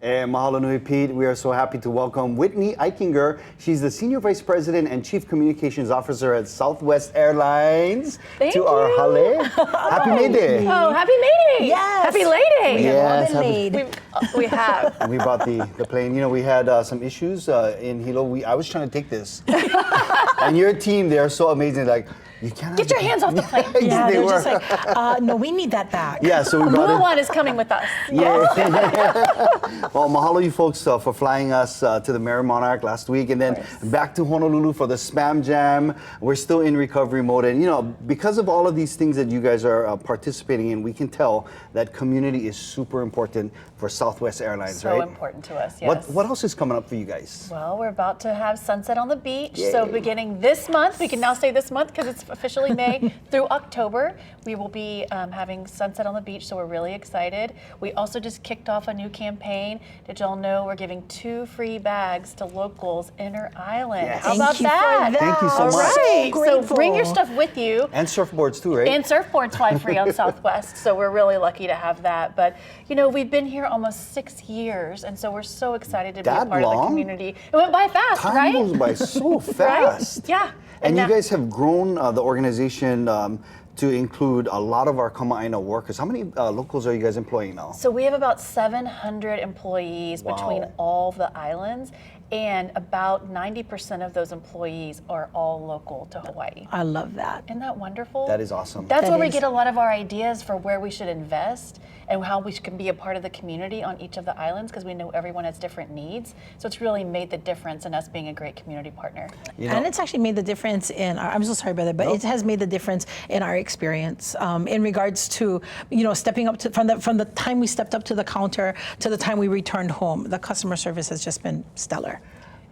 And mahalo nui, Pete. We are so happy to welcome Whitney Eichinger. She's the Senior Vice President and Chief Communications Officer at Southwest Airlines. Thank to you. our hale. Happy May Day. Oh, happy May Day. Yes. Happy Lay Day. Yes, We have. we bought the plane. You know, we had some issues in Hilo. I was trying to take this. And your team, they are so amazing. Like, you can't Get your hands off the plane. Yeah, they they're were. just like, no, we need that back. Yeah, so we brought Blue it. one is coming with us. Yeah. Well, mahalo you folks for flying us to the Merry Monarch last week, and then back to Honolulu for the Spam Jam. We're still in recovery mode, and you know, because of all of these things that you guys are participating in, we can tell that community is super important for Southwest Airlines, So right? important to us, yes. What else is coming up for you guys? Well, we're about to have Sunset on the Beach. Yay. So beginning this month, we can now say this month because it's officially May, through October, we will be having Sunset on the Beach. So we're really excited. We also just kicked off a new campaign. Did y'all know we're giving 2 free bags to locals inter-island? Yes. How Thank about you that? for that. Thank you so All much. right. So So bring your grateful. stuff with you. And surfboards too, right? And surfboards fly free on Southwest, so we're really lucky to have that. But you know, we've been here almost 6 years, and so we're so excited to be a That part of the long? community. It went by fast, Time right? goes by so fast. Right? Yeah. And you now- guys have grown the organization to include a lot of our Kama'aina workers. How many locals are you guys employing now? So we have about 700 employees between Wow. all the islands, and about 90% of those employees are all local to Hawaii. I love that. Isn't that wonderful? That is awesome. That's That where we is. get a lot of our ideas for where we should invest and how we can be a part of the community on each of the islands, because we know everyone has different needs. So it's really made the difference in us being a great community partner. You know, And it's actually made the difference in our, I'm so sorry, brother, but it has made the difference in our experience in regards to, you know, stepping up to, from the time we stepped up to the counter to the time we returned home. The customer service has just been stellar.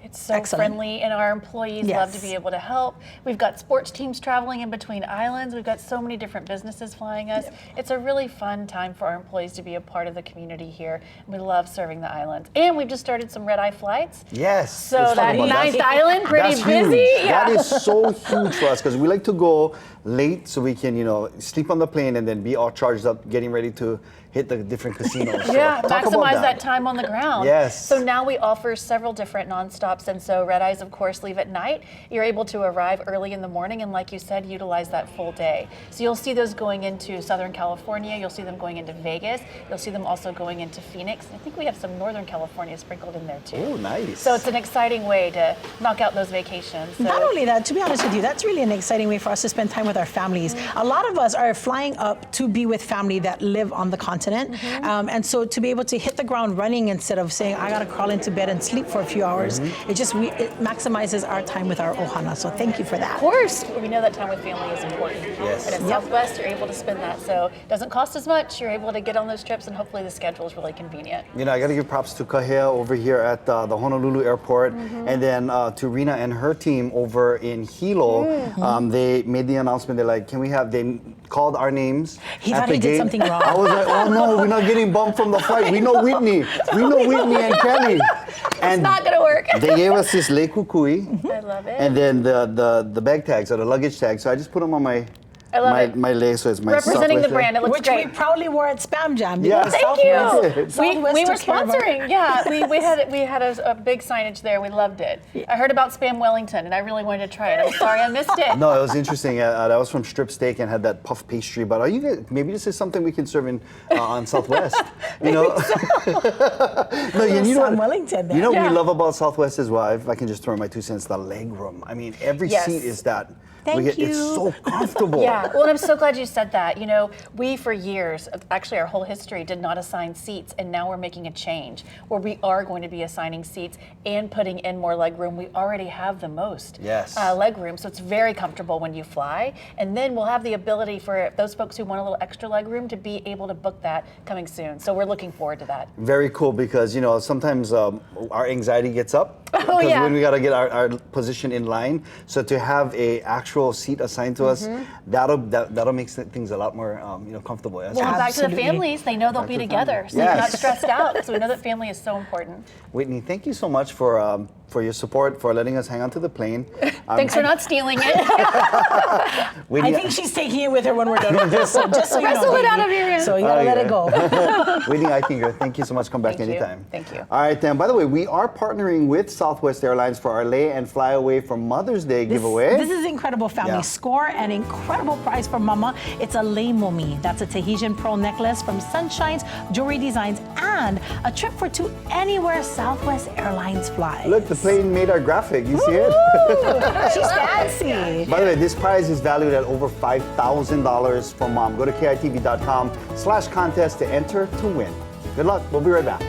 It's so Excellent. friendly, and our employees love to Yes. be able to help. We've got sports teams traveling in between islands. We've got so many different businesses flying us. It's a really fun time for our employees to be a part of the community here. We love serving the islands. And we've just started some red-eye flights. yes. So let's talk that about ninth island, pretty That's busy. huge. Yeah. That is so huge for us because we like to go late so we can, you know, sleep on the plane and then be all charged up, getting ready to hit the different casinos. So Yeah, talk about maximize that time on the ground. Yes. So now we offer several different nonstops, and so red eyes, of course, leave at night. You're able to arrive early in the morning, and like you said, utilize that full day. So you'll see those going into Southern California. You'll see them going into Vegas. You'll see them also going into Phoenix. I think we have some Northern California sprinkled in there too. Oh, nice. So it's an exciting way to knock out those vacations. So Not only that, to be honest with you, that's really an exciting way for us to spend time with our families. A lot of us are flying up to be with family that live on the continent. And so to be able to hit the ground running instead of saying, I gotta crawl into bed and sleep for a few hours, it maximizes our time with our ohana. So thank you for that. of course, we know that time with family is important. Yes. And at Southwest, you're able to spend that. So it doesn't cost as much. You're able to get on those trips, and hopefully the schedule is really convenient. You know, I got to give props to Kahea over here at the Honolulu airport, and then to Rena and her team over in Hilo. They made the announcement. They're like, "Can we have?" They called our names. He at thought the he did gate. something wrong. I was like, "Oh no, we're not getting bumped from the flight. We know Whitney. We know Whitney and Kelly." And It's not gonna work. they gave us this lei kukui, I love it. and then the bag tags or the luggage tags. So I just put them on my I love it. my lei, so it's my Representing the Southwest brand, it looks Which great. we proudly wore at Spam Jam. Yeah. because Thank you. Southwest- We Southwest were took care of our- sponsoring. Yeah, we had a big signage there. We loved it. I heard about Spam Wellington, and I really wanted to try it. I'm sorry I missed it. No, it was interesting. That was from strip steak and had that puff pastry. But are you guys, maybe this is something we can serve in on Southwest. You know, no, you know Sam what? Wellington there. You know what Yeah. we love about Southwest as well. If I can just throw in my 2 cents, the leg room. I mean, every Yes. seat is that. Thank It's you. so comfortable. Yeah, well, and I'm so glad you said that. You know, we for years, actually our whole history, did not assign seats, and now we're making a change where we are going to be assigning seats and putting in more leg room. We already have the most Yes. leg room, so it's very comfortable when you fly. And then we'll have the ability for those folks who want a little extra leg room to be able to book that coming soon. So we're looking forward to that. Very cool because, you know, sometimes our anxiety gets up. Oh, because yeah. when we got to get our position in line. So to have a actual seat assigned to us, that'll make things a lot more comfortable. Yes? Well, and back to the Absolutely. families, they know they'll be to together, family. so they're not Yes. stressed out. So we know that family is so important. Whitney, thank you so much for for your support, for letting us hang on to the plane. Thanks for not stealing it. I think she's taking it with her when we're done. just so you Wrestle know, it out baby. of here. So you gotta let it go. Whitney Eichinger, thank you so much. Come back Thank you. anytime. Thank you. All right, then. By the way, we are partnering with Southwest Airlines for our Lay and Fly Away for Mother's Day giveaway. This is incredible, family. Yeah. Score an incredible prize for Mama. It's a Lei Momi. That's a Tahitian pearl necklace from Sunshine's Jewelry Designs and a trip for two anywhere Southwest Airlines flies. Look, the plane made our graphic. You see it? She's fancy. By the way, this prize is valued at over $5,000 for Mom. Go to KITV.com/contest to enter to win. Good luck. We'll be right back.